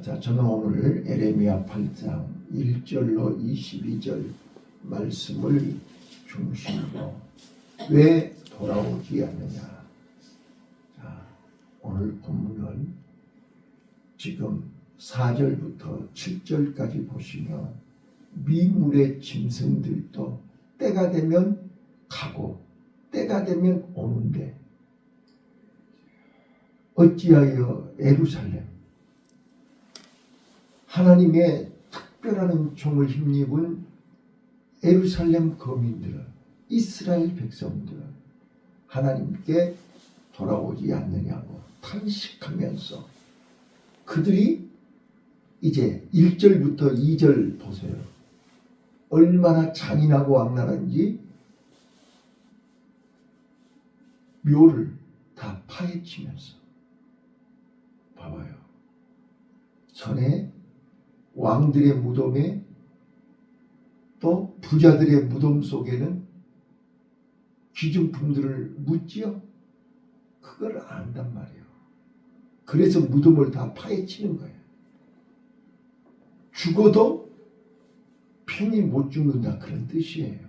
자, 저는 오늘 에레미야 8장 1절로 22절 말씀을 중심으로 왜 돌아오지 않느냐. 자, 오늘 본문은 지금 4절부터 7절까지 보시면 미물의 짐승들도 때가 되면 가고 때가 되면 오는데 어찌하여 예루살렘 하나님의 특별한 은총을 힘입은 예루살렘 거민들은 이스라엘 백성들은 하나님께 돌아오지 않느냐고 탄식하면서 그들이 이제 1절부터 2절 보세요. 얼마나 잔인하고 악랄한지 묘를 다 파헤치면서 봐봐요. 전에 왕들의 무덤에 또 부자들의 무덤 속에는 귀중품들을 묻지요. 그걸 안단 말이에요. 그래서 무덤을 다 파헤치는 거예요. 죽어도 편히 못 죽는다 그런 뜻이에요.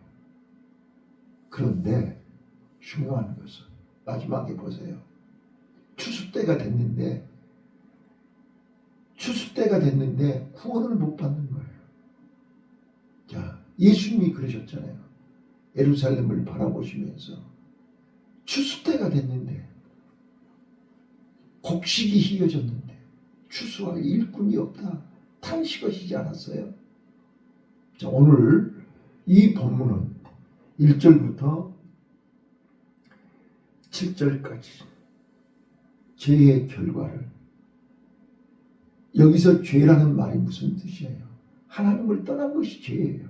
그런데 중요한 것은 마지막에 보세요. 추수 때가 됐는데 구원을 못 받는 거예요. 자, 예수님이 그러셨잖아요. 예루살렘을 바라보시면서 추수 때가 됐는데 곡식이 희어졌는데 추수와 일꾼이 없다 탄식하시지 않았어요? 자, 오늘 이 본문은 1절부터 7절까지 죄의 결과를, 여기서 죄라는 말이 무슨 뜻이에요? 하나님을 떠난 것이 죄예요.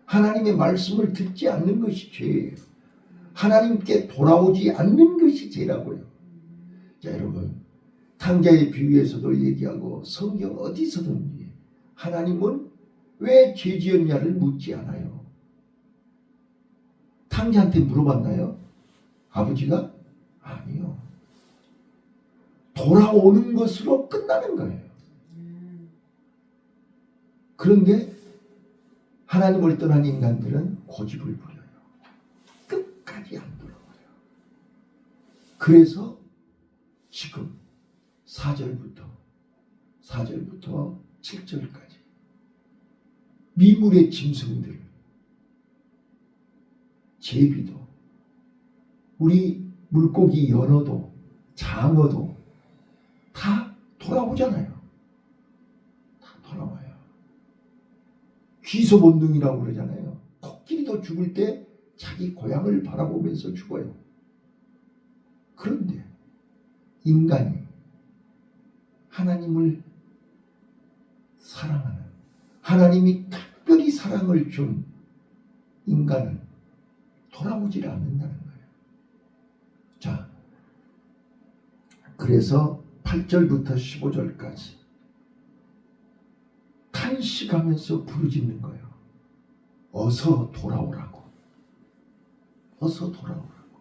하나님의 말씀을 듣지 않는 것이 죄예요. 하나님께 돌아오지 않는 것이 죄라고요. 자, 여러분, 탕자의 비유에서도 얘기하고 성경 어디서든지 하나님은 왜 죄 지었냐를 묻지 않아요. 탕자한테 물어봤나요? 아버지가? 아니요. 돌아오는 것으로 끝나는 거예요. 그런데 하나님을 떠난 인간들은 고집을 부려요. 끝까지 안 돌아와요. 그래서 지금 4절부터 7절까지 미물의 짐승들, 제비도, 우리 물고기 연어도, 장어도 다 돌아오잖아요. 다 돌아와요. 귀소본능이라고 그러잖아요. 코끼리도 죽을 때 자기 고향을 바라보면서 죽어요. 그런데 인간이 하나님을 사랑하는, 하나님이 특별히 사랑을 준 인간은 돌아오질 않는다는 거예요. 자, 그래서 8절부터 15절까지 탄식하면서 부르짖는 거예요. 어서 돌아오라고. 어서 돌아오라고.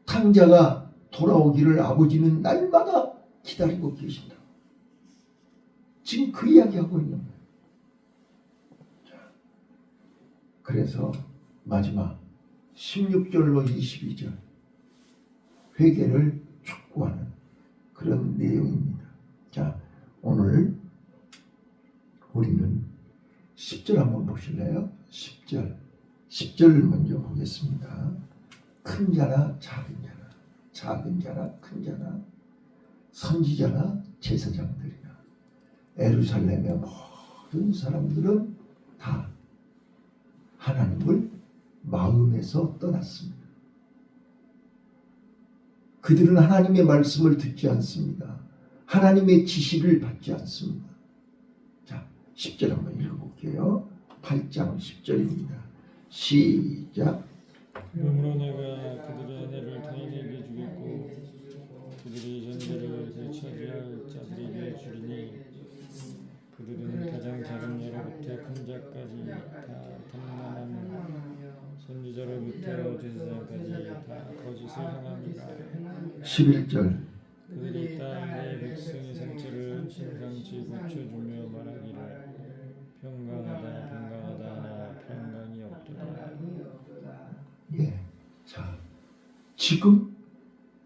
탕자가 돌아오기를 아버지는 날마다 기다리고 계신다고. 지금 그 이야기하고 있는 거예요. 자, 그래서 마지막 16절로 22절 회개를 촉구하는 그런 내용입니다. 자, 오늘 우리는 10절 한번 보실래요? 10절 먼저 보겠습니다. 큰 자나 작은 자나, 작은 자나 큰 자나, 선지자나 제사장들이나 예루살렘의 모든 사람들은 다 하나님을 마음에서 떠났습니다. 그들은 하나님의 말씀을 듣지 않습니다. 하나님의 지시를 받지 않습니다. 자, 10절 한번 읽어볼게요. 8장 10절입니다. 시작. 그러므로 내가 그들의 아내를 타인에게 주겠고 그들의 전제를 되찾을 자들에게 주리니 그들은 가장 작은 자로부터 큰 자까지 다 탐난하며 선지자로부터 제사장까지 다 거짓을 행합니다. 11절. 그들이 내 백성의 상처를 지금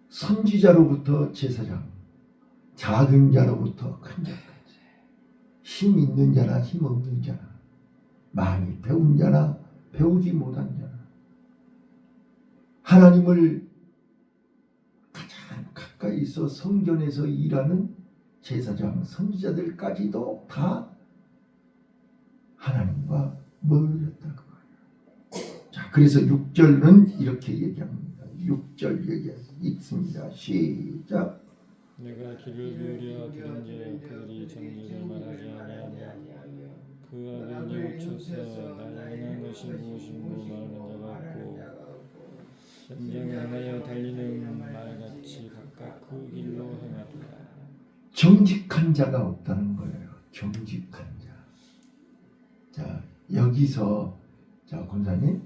선지자로부터 제사장, 작은 자로부터 큰 자까지, 힘 있는 자나 힘 없는 자나, 많이 배운 자나 배우지 못한 자나, 하나님을 가장 가까이서 성전에서 일하는 제사장, 선지자들까지도 다 하나님과 멀어졌다 그 말이에요. 자, 그래서 6절은 이렇게 얘기합니다. 6절 읽습니다. 시작. 내가 귀를 기울여 들은즉 그들이 정직을 말하지 아니하며 그 악을 뉘우쳐서 나의 행한 것이 무엇인고 말하는 자가 없고 전쟁을 행하여 달리는 말같이 각각 그 길로 행하도다. 정직한 자가 없다는 거예요. 정직한 자. 자, 여기서 자, 권사님,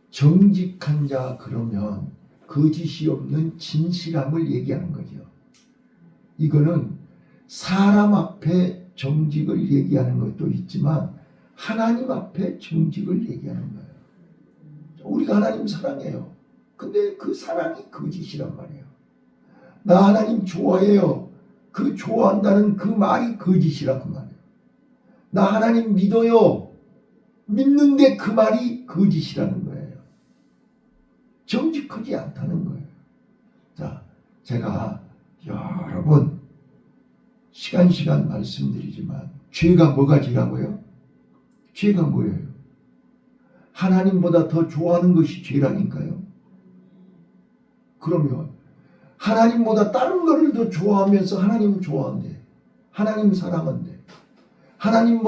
정직한 자 그러면 거짓이 없는 진실함을 얘기하는 거죠. 이거는 사람 앞에 정직을 얘기하는 것도 있지만 하나님 앞에 정직을 얘기하는 거예요. 우리가 하나님 사랑해요. 근데 그 사랑이 거짓이란 말이에요. 나 하나님 좋아해요. 그 좋아한다는 그 말이 거짓이라 그 말이에요. 나 하나님 믿어요. 믿는데 그 말이 거짓이라는 거예요. 정직하지 않다는 거예요. 자, 제가 여러 번 시간 말씀드리지만 죄가 뭐 가지라고요? 죄가 뭐예요? 하나님보다 더 좋아하는 것이 죄라니까요. 그러면 하나님보다 다른 거를 더 좋아하면서 하나님 좋아한대. 하나님 사랑한대. 하나님은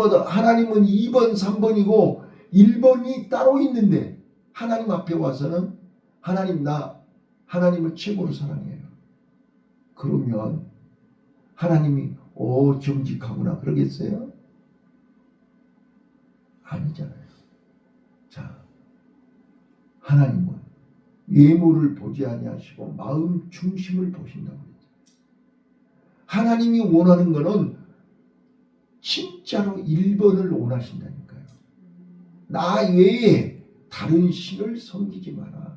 2번, 3번이고 1번이 따로 있는데 하나님 앞에 와서는 하나님을 최고로 사랑해요. 그러면 하나님이 정직하구나 그러겠어요? 아니잖아요. 자, 하나님은 외모를 보지 아니하시고 마음 중심을 보신다고 그랬죠. 하나님이 원하는 거는 진짜로 1번을 원하신다니까요. 나 외에 다른 신을 섬기지 마라.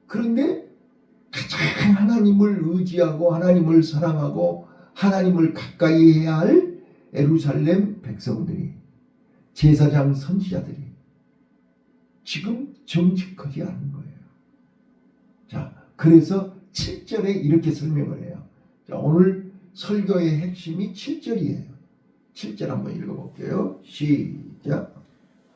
그런데 가장 하나님을 의지하고 하나님을 사랑하고 하나님을 가까이 해야 할 예루살렘 백성들이, 제사장 선지자들이 지금 정직하지 않은 거예요. 자, 그래서 7절에 이렇게 설명을 해요. 자, 오늘 설교의 핵심이 7절이에요. 7절 한번 읽어볼게요. 시작.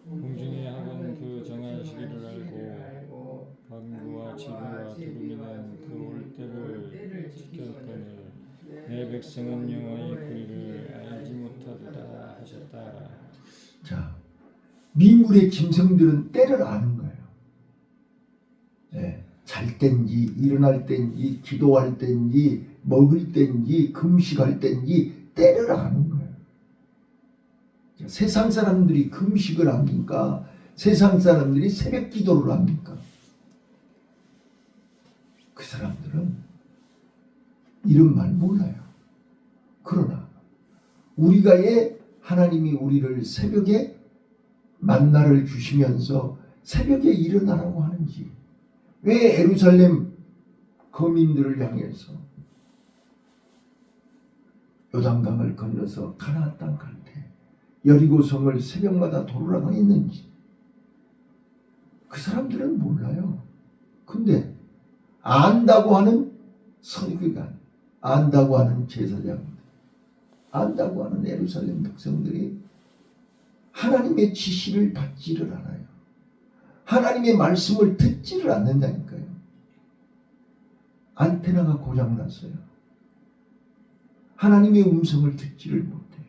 공중의 학은 그 정한 시기를 알고 밤구와 지구와 두루미는 그 올 때를 지켰거늘 내 백성은 여호와의 뿌리를 알지 못하도다 하셨다. 자, 미물의 짐승들은 때를 아는 거예요. 네, 잘 땐지 일어날 땐지 기도할 땐지 먹을 땐지 금식할 땐지 때를 아는 거예요. 세상 사람들이 금식을 합니까? 세상 사람들이 새벽 기도를 합니까? 그 사람들은 이런 말 몰라요. 그러나 하나님이 우리를 새벽에 만나를 주시면서 새벽에 일어나라고 하는지, 왜 예루살렘 거민들을 향해서 요단강을 건너서 가나안 땅 갈 때 여리고성을 새벽마다 돌으라고 했는지 그 사람들은 몰라요. 근데 안다고 하는 선교관, 안다고 하는 제사장, 안다고 하는 예루살렘 백성들이 하나님의 지시를 받지를 않아요. 하나님의 말씀을 듣지를 않는다니까요. 안테나가 고장났어요. 하나님의 음성을 듣지를 못해요.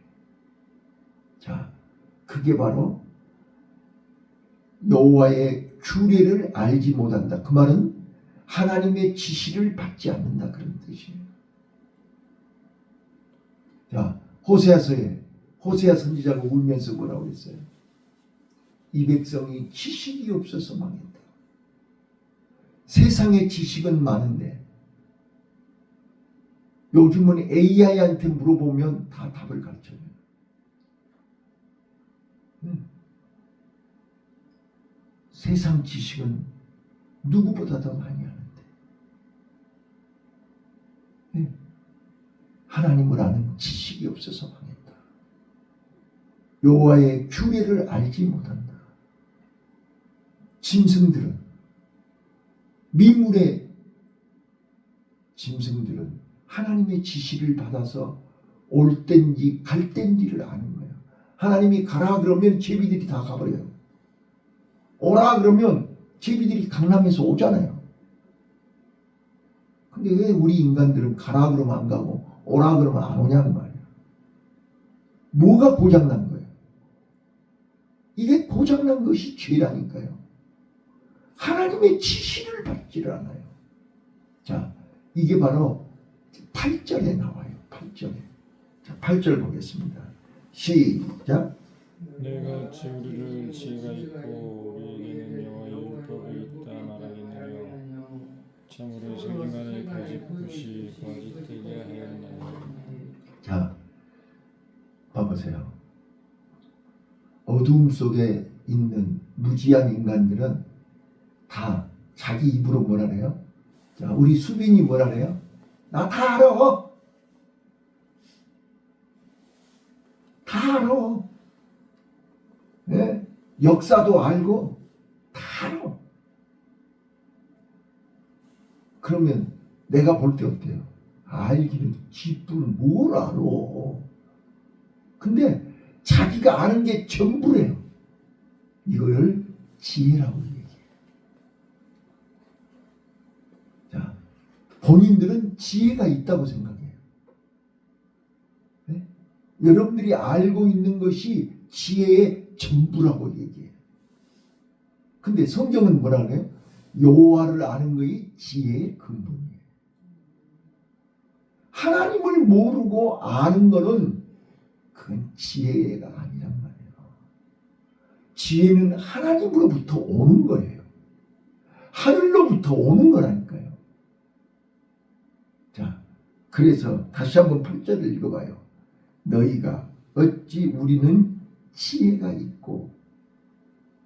자, 그게 바로 여호와의 규례를 알지 못한다. 그 말은 하나님의 지시를 받지 않는다 그런 뜻이에요. 자, 호세아 선지자가 울면서 뭐라고 했어요? 이 백성이 지식이 없어서 망했다. 세상에 지식은 많은데 요즘은 AI한테 물어보면 다 답을 가르쳐줘요. 세상 지식은 누구보다 더 많이 하는데. 네. 하나님을 아는 지식이 없어서 망했다. 여호와의 규례를 알지 못한다. 짐승들은, 미물의 짐승들은 하나님의 지시를 받아서 올 땐지 갈 땐지를 아는 거예요. 하나님이 가라 그러면 제비들이 다 가버려요. 오라 그러면 제비들이 강남에서 오잖아요. 근데 왜 우리 인간들은 가라 그러면 안 가고 오라 그러면 안 오냐는 말이에요. 뭐가 고장난 거예요? 이게 고장난 것이 죄라니까요. 하나님의 지시를 받지를 않아요. 자, 이게 바로 8절에 나와요. 8절에. 자, 8절 보겠습니다. 시작. 내가 어찌 우리를 지혜가 있고 우리에게는 여호와의 율법이 있다 말하겠느냐. 참으로 성경 안에 거짓굿이 거짓되게 하였나니. 자, 봐보세요. 어둠 속에 있는 무지한 인간들은 다 자기 입으로 뭐라 그래요? 자, 우리 수빈이 뭐라 그래요? 나 다 알아. 다 알아. 네? 역사도 알고 다 알아. 그러면 내가 볼 때 어때요? 알기는 기쁜 뭘 알아. 근데 자기가 아는 게 전부래요. 이걸 지혜라고 얘기해요. 자, 본인들은 지혜가 있다고 생각해요. 네? 여러분들이 알고 있는 것이 지혜의 전부라고 얘기해요. 근데 성경은 뭐라 그래요? 여호와를 아는 것이 지혜의 근본이에요. 하나님을 모르고 아는 것은 그건 지혜가 아니란 말이에요. 지혜는 하나님으로부터 오는 거예요. 하늘로부터 오는 거라니까요. 자, 그래서 다시 한번 8절을 읽어봐요. 너희가 어찌 우리는 지혜가 있고.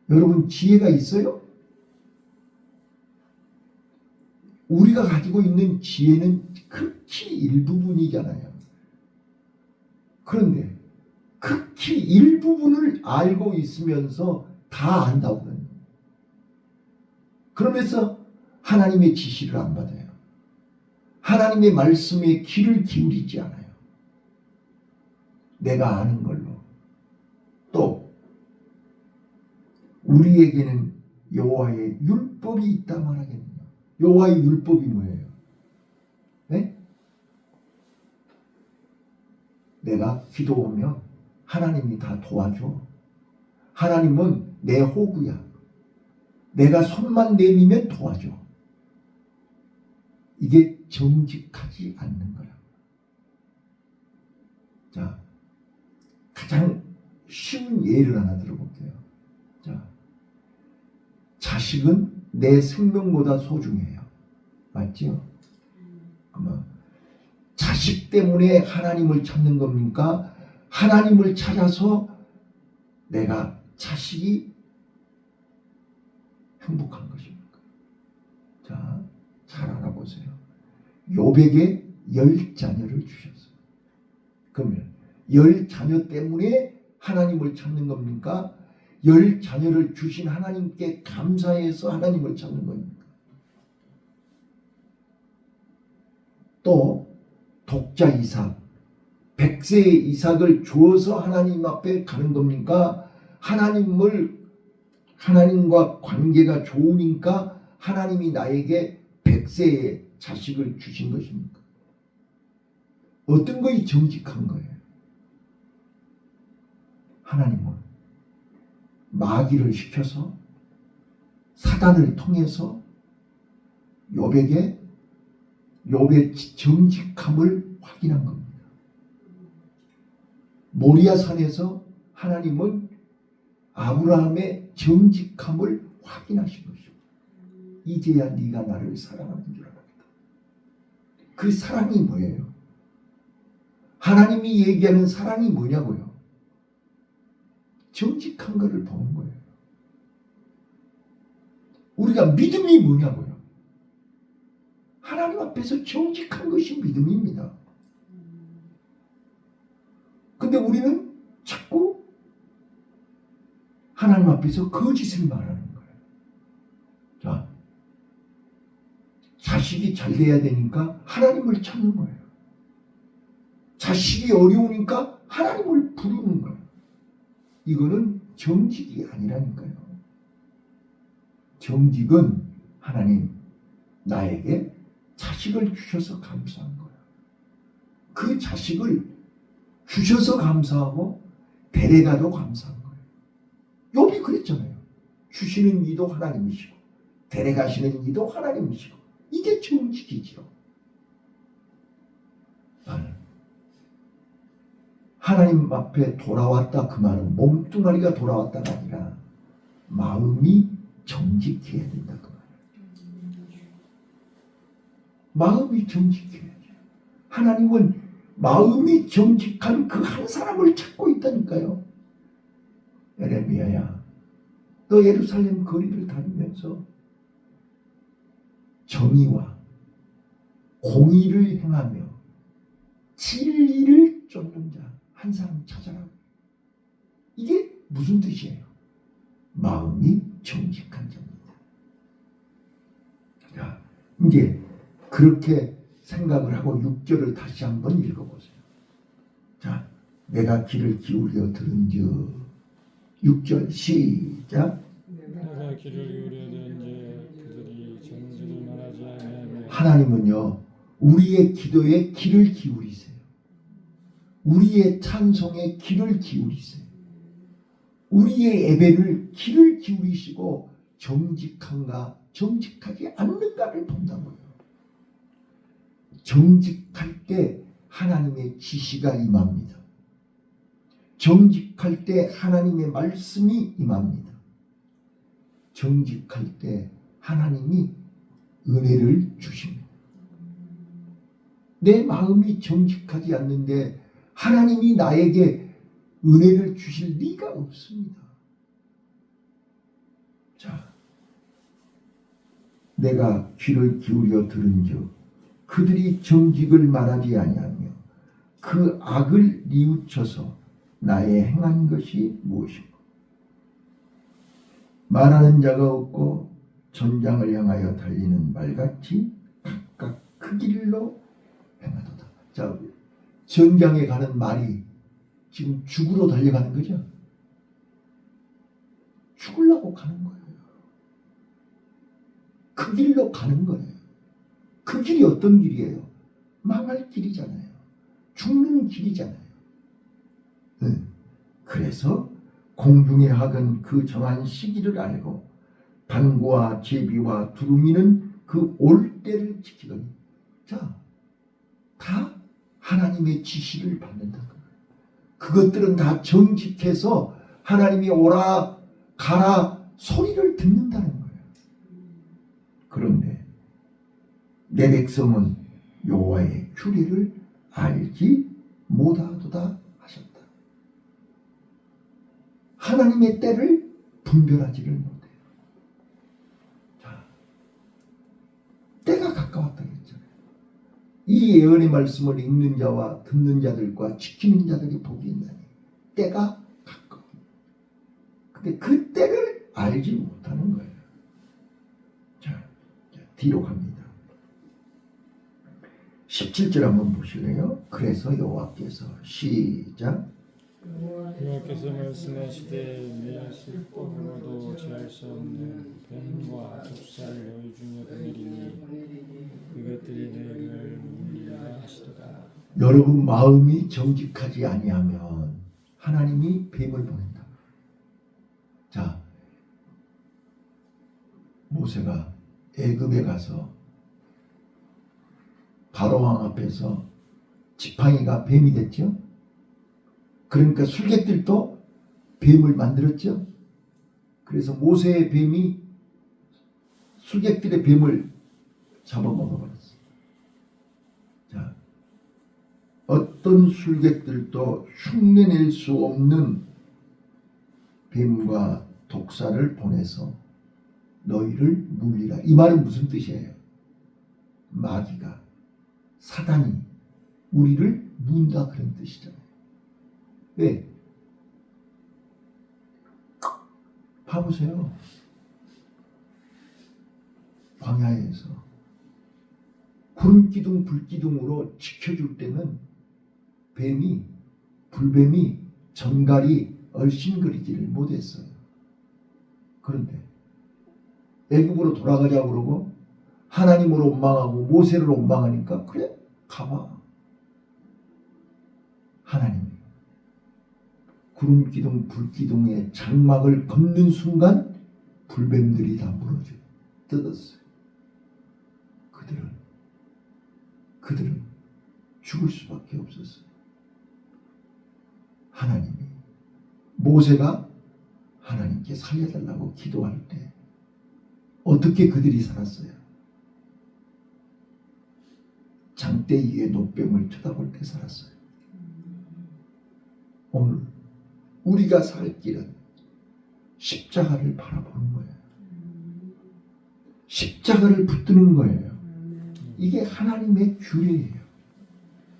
여러분 지혜가 있어요? 우리가 가지고 있는 지혜는 극히 일부분이잖아요. 그런데 극히 일부분을 알고 있으면서 다 안다고요. 그러면서 하나님의 지시를 안 받아요. 하나님의 말씀에 귀를 기울이지 않아요. 내가 아는 걸로. 또 우리에게는 여호와의 율법이 있다 말하겠느냐. 여호와의 율법이 뭐예요? 네? 내가 기도하면 하나님이 다 도와줘. 하나님은 내 호구야. 내가 손만 내밀면 도와줘. 이게 정직하지 않는 거야. 자, 가장 쉬운 예를 하나 들어볼게요. 자, 자식은 내 생명보다 소중해요. 맞죠? 그러면 자식 때문에 하나님을 찾는 겁니까? 하나님을 찾아서 내가 자식이 행복한 것입니까? 자, 잘 알아보세요. 욥에게 10자녀를 주셨어요. 그러면 10자녀 때문에 하나님을 찾는 겁니까? 10자녀를 주신 하나님께 감사해서 하나님을 찾는 겁니까? 또 독자 이삭, 100세의 이삭을 주어서 하나님 앞에 가는 겁니까? 하나님과 관계가 좋으니까 하나님이 나에게 100세의 자식을 주신 것입니까? 어떤 것이 정직한 거예요? 하나님은 마귀를 시켜서 사단을 통해서 욥의 정직함을 확인한 겁니다. 모리아 산에서 하나님은 아브라함의 정직함을 확인하신 것이고, 이제야 네가 나를 사랑하는 줄 알았다. 그 사랑이 뭐예요? 하나님이 얘기하는 사랑이 뭐냐고요? 정직한 것을 보는 거예요. 우리가 믿음이 뭐냐고요? 하나님 앞에서 정직한 것이 믿음입니다. 근데 우리는 자꾸 하나님 앞에서 거짓을 말하는 거예요. 자, 자식이 잘 돼야 되니까 하나님을 찾는 거예요. 자식이 어려우니까 하나님을 부르는 거예요. 이거는 정직이 아니라니까요. 정직은 하나님 나에게 자식을 주셔서 감사한 거예요. 그 자식을 주셔서 감사하고 데려가도 감사한 거예요. 욥이 그랬잖아요. 주시는 이도 하나님이시고 데려가시는 이도 하나님이시고 이게 정직이지요. 나는 하나님 앞에 돌아왔다 그 말은 몸뚱아리가 돌아왔다가 아니라 마음이 정직해야 된다 그 말이에요. 마음이 정직해야죠. 하나님은 마음이 정직한 그 한 사람을 찾고 있다니까요. 에레미야야, 너 예루살렘 거리를 다니면서 정의와 공의를 행하며 진리를 쫓는 자 한 사람 찾아라. 이게 무슨 뜻이에요? 마음이 정직한 자입니다. 자, 이제 그렇게 생각을 하고 6절을 다시 한번 읽어보세요. 자, 내가 귀를 기울여 들은즉 6절 시작. 내가 귀를 기울여 들은즉 그들이 정직을 말하지 아니하며 하나님은요 우리의 기도에 귀를 기울이세요. 우리의 찬송에 귀를 기울이세요. 우리의 예배를 귀를 기울이시고 정직한가 정직하지 않는가를 본다고요. 정직할 때 하나님의 지시가 임합니다. 정직할 때 하나님의 말씀이 임합니다. 정직할 때 하나님이 은혜를 주십니다. 내 마음이 정직하지 않는데 하나님이 나에게 은혜를 주실 리가 없습니다. 자, 내가 귀를 기울여 들은즉 그들이 정직을 말하지 아니하며 그 악을 뉘우쳐서 나의 행한 것이 무엇이고 말하는 자가 없고 전장을 향하여 달리는 말같이 각각 그 길로 행하도다. 자, 전장에 가는 말이 지금 죽으러 달려가는 거죠. 죽으려고 가는 거예요. 그 길로 가는 거예요. 그 길이 어떤 길이에요? 망할 길이잖아요. 죽는 길이잖아요. 그래서 공중의 학은 그 정한 시기를 알고 방구와 제비와 두루미는 그 올 때를 지키거니. 자, 다 하나님의 지시를 받는다. 그것들은 다 정직해서 하나님이 오라 가라 소리를 듣는다는 거예요. 그런데 내 백성은 여호와의 규례를 알지 못하도다 하셨다. 하나님의 때를 분별하지를 못해요. 자, 때가 가까웠다 했잖아요. 이 예언의 말씀을 읽는 자와 듣는 자들과 지키는 자들이 복이 있나니 때가 가까워. 근데 그 때를 알지 못하는 거예요. 자, 뒤로 갑니다. 17절 한번 보실래요? 그래서 여호와께서 시작. 여호와께서 말씀하시되 내 술법으로도 제할 수 없는 뱀과 독사를 너희 중에 보내리니 그것들이 너희를 물리라 하시도다. 여러분 마음이 정직하지 아니하면 하나님이 뱀을 보낸다. 자, 모세가 애굽에 가서 바로왕 앞에서 지팡이가 뱀이 됐죠. 그러니까 술객들도 뱀을 만들었죠. 그래서 모세의 뱀이 술객들의 뱀을 잡아먹어버렸어요. 자, 어떤 술객들도 흉내낼 수 없는 뱀과 독사를 보내서 너희를 물리라. 이 말은 무슨 뜻이에요? 마귀가, 사단이 우리를 문다 그런 뜻이잖아요. 왜? 봐보세요. 광야에서 구름기둥 불기둥으로 지켜줄 때는 불뱀이 전갈이 얼씬거리지를 못했어요. 그런데 애굽으로 돌아가자고 그러고 하나님을 원망하고 모세를 원망하니까 그래 가봐. 하나님이 구름기둥 불기둥의 장막을 걷는 순간 불뱀들이 다 무너져 뜯었어요. 그들은 죽을 수밖에 없었어요. 하나님이 모세가 하나님께 살려달라고 기도할 때 어떻게 그들이 살았어요? 장대 위에 노병을 쳐다볼 때 살았어요. 오늘 우리가 살 길은 십자가를 바라보는 거예요. 십자가를 붙드는 거예요. 이게 하나님의 규례예요.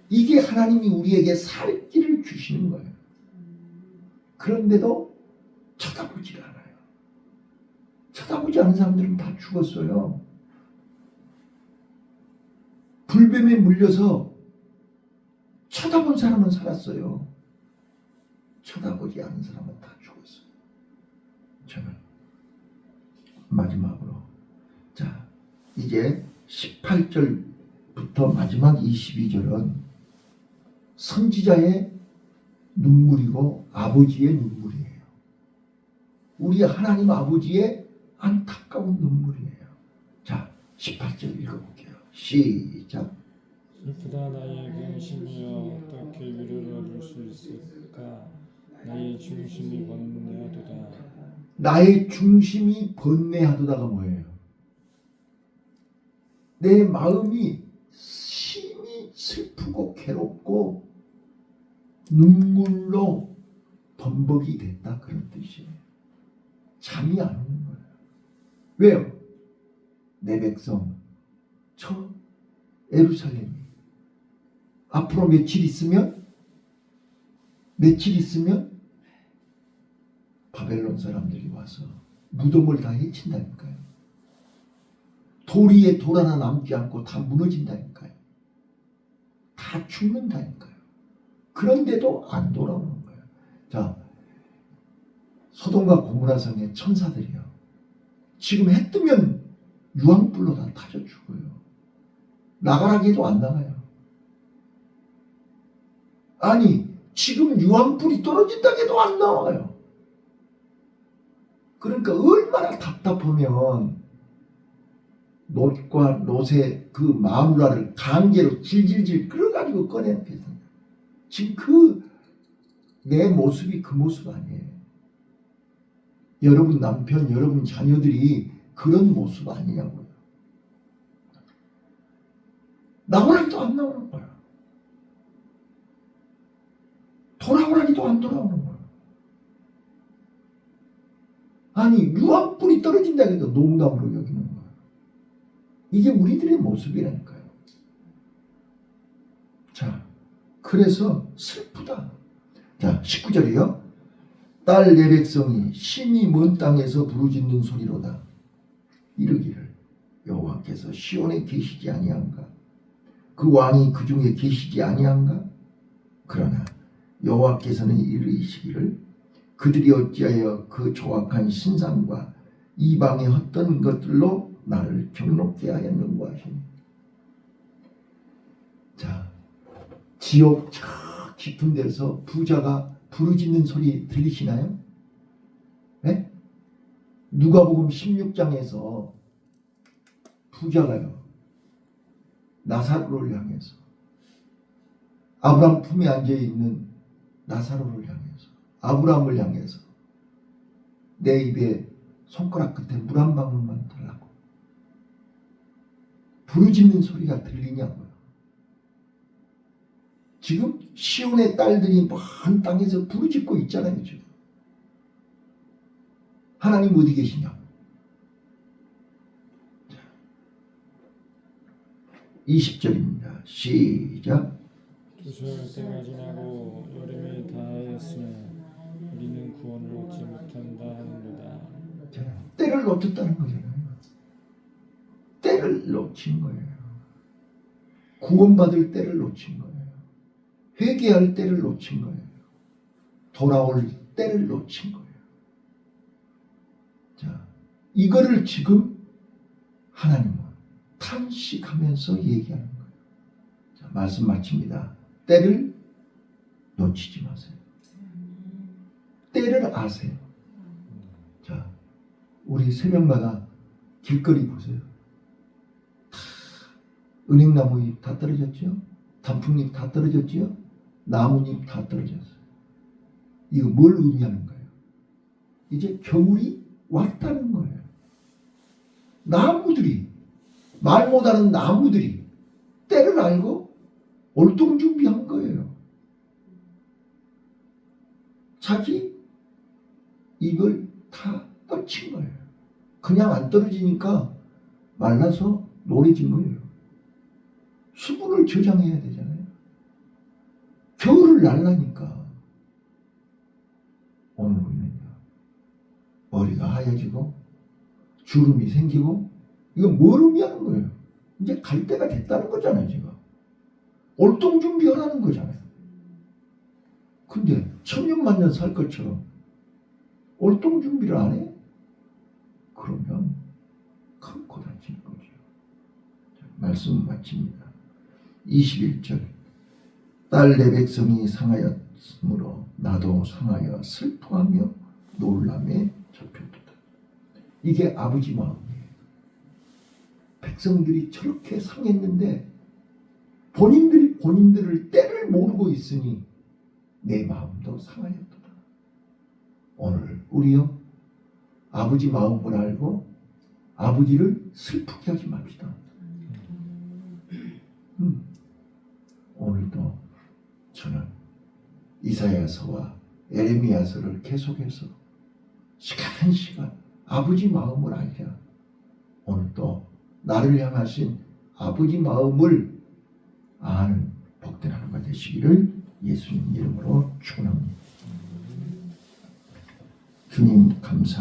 이게 하나님이 우리에게 살 길을 주시는 거예요. 그런데도 쳐다보질 않아요. 쳐다보지 않은 사람들은 다 죽었어요. 불뱀에 물려서 쳐다본 사람은 살았어요. 쳐다보지 않은 사람은 다 죽었어요. 저는 마지막으로 자 이제 18절부터 마지막 22절은 선지자의 눈물이고 아버지의 눈물이에요. 우리 하나님 아버지의 안타까운 눈물이에요. 자 18절 읽어볼게요. 시작. 슬프다 나의 근심이여 어떻게 위로를 얻을 수 있을까. 나의 중심이 번뇌하도다. 나의 중심이 번뇌하도다가 뭐예요? 내 마음이 심히 슬프고 괴롭고 눈물로 범벅이 됐다 그런 뜻이에요. 잠이 안 오는 거예요. 왜요? 내 백성 저 예루살렘이 앞으로 며칠 있으면 바벨론 사람들이 와서 무덤을 다 해친다니까요. 돌 위에 돌 하나 남지 않고 다 무너진다니까요. 다 죽는다니까요. 그런데도 안 돌아오는 거예요. 자, 소돔과 고모라 성의 천사들이요. 지금 해 뜨면 유황불로 다 타져 죽어요. 나가라기도 안 나가요. 아니 지금 유황불이 떨어진다고 해도 안 나와요. 그러니까 얼마나 답답하면 롯과 롯의 그 마누라를 강제로 질질질 끌어가지고 꺼내놓겠어요. 지금 내 모습이 그 모습 아니에요. 여러분 남편, 여러분 자녀들이 그런 모습 아니냐고요. 나오라기도 안 나오는 거야. 돌아오라기도 안 돌아오는 거야. 아니 유황불이 떨어진다 해도 농담으로 여기는 거야. 이게 우리들의 모습이라니까요. 자, 그래서 슬프다. 자, 19절이요. 딸 내 백성이 심히 먼 땅에서 부르짖는 소리로다. 이르기를 여호와께서 시온에 계시지 아니한가? 그 왕이 그 중에 계시지 아니한가? 그러나 여호와께서는 이르시기를 그들이 어찌하여 그 조악한 신상과 이방의 헛된 것들로 나를 경롭게 하였는가 하시니. 자, 지옥 저 깊은 데서 부자가 부르짖는 소리 들리시나요? 네? 누가복음 16장에서 부자가요 나사로를 향해서 아브라함 품에 앉아있는 나사로를 향해서 아브라함을 향해서 내 입에 손가락 끝에 물 한 방울만 달라고 부르짖는 소리가 들리냐고요. 지금 시온의 딸들이 먼 땅에서 부르짖고 있잖아요. 지금 하나님 어디 계시냐고. 20절입니다. 시작. 두수할 때가 지나고 여름이 다하였으나 우리는 구원을 얻지 못한다 하는도다. 자, 때를 놓쳤다는 거잖아요. 때를 놓친 거예요. 구원받을 때를 놓친 거예요. 회개할 때를 놓친 거예요. 돌아올 때를 놓친 거예요. 자, 이거를 지금 하나님은 탄식하면서 얘기하는 거예요. 자, 말씀 마칩니다. 때를 놓치지 마세요. 때를 아세요. 자, 우리 새벽마다 길거리 보세요. 다 은행나무 잎 다 떨어졌죠? 단풍잎 다 떨어졌죠? 나뭇잎 다 떨어졌어요. 이거 뭘 의미하는 거예요? 이제 겨울이 왔다는 거예요. 나무들이, 말 못하는 나무들이 때를 알고 올동 준비한 거예요. 자기 입을 다 떨친 거예요. 그냥 안 떨어지니까 말라서 노래진 거예요. 수분을 저장해야 되잖아요. 겨울을 날라니까 오늘 우리는요, 머리가 하얘지고 주름이 생기고, 이거 뭘 의미하는 거예요? 이제 갈 때가 됐다는 거잖아요. 지금 올동 준비하라는 거잖아요. 근데 천년만년 살 것처럼 올동 준비를 안 해? 그러면 큰 코 다칠 거죠. 말씀 마칩니다. 21절. 딸 내 백성이 상하였으므로 나도 상하여 슬퍼하며 놀람에 잡혔도다. 이게 아버지 마음이에요. 백성들이 저렇게 상했는데 본인들이 본인들을 때를 모르고 있으니 내 마음도 상하였도다. 오늘 우리요, 아버지 마음을 알고 아버지를 슬프게 하지 맙시다. 오늘도 저는 이사야서와 에레미야서를 계속해서 시간 아버지 마음을 알자. 오늘도 나를 향하신 아버지 마음을 아는 복된 하루가 되시기를 예수님 이름으로 축원합니다. 주님 감사합니다.